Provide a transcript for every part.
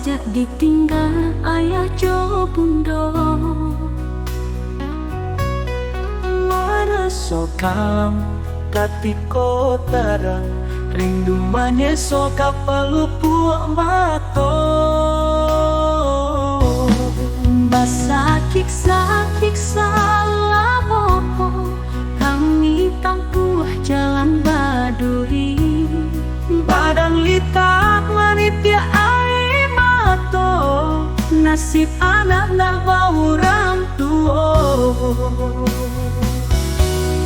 sajak ditinggal ayah jo bundo. Maraso kalam katiko tarang rindu manyeso kapalupu mato. Sakit-sakit lamopo kami tampuh jalan baduri. Badang litak manipya ai mato nasib anak na orang tua.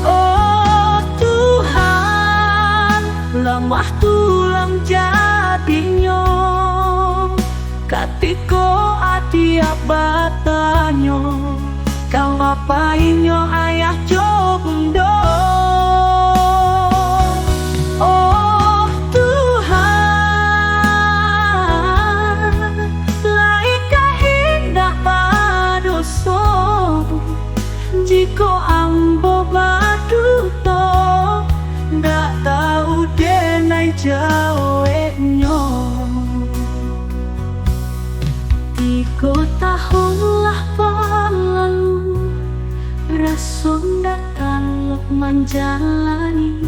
Oh Tuhan, lemah tulang jadinya katiko ati abatanyo kang apainyo ayah jo bundo. Oh Tuhan, laika hindak padoso jiko ambo baduto ndak tahu denai jawenyo. 3 tahun lah berlalu, rasul datang lok menjalani.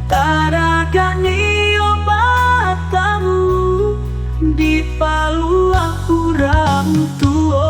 Taragani obatamu di paluang kurang tua.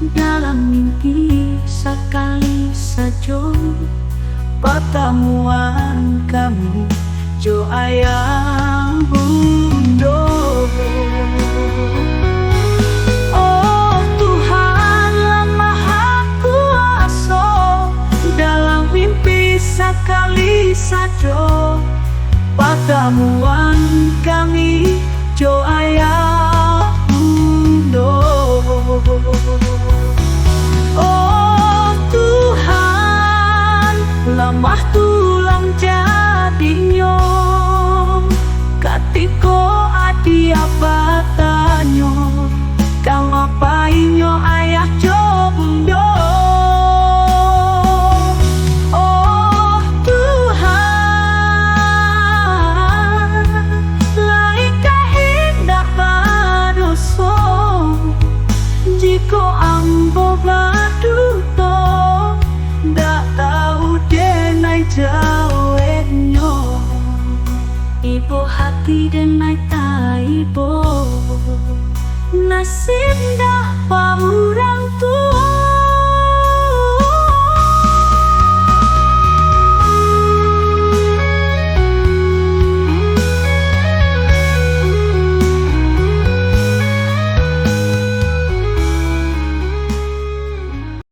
Dalam mimpi sekali saja Pertemuan kami jo ayah bundo. Oh Tuhan yang maha kuasa, dalam mimpi sekali saja pertemuan kami jo ayah bundo. Oh Tuhan, lemah tulang jadinya katiko adi abatanyo kang apainyo ayah jo bundo. Oh Tuhan, laika hindak padoso jiko ambo baduto ndak tahu denai jawenyo. Ibu hati denai taibo nasib dah pa orang tua.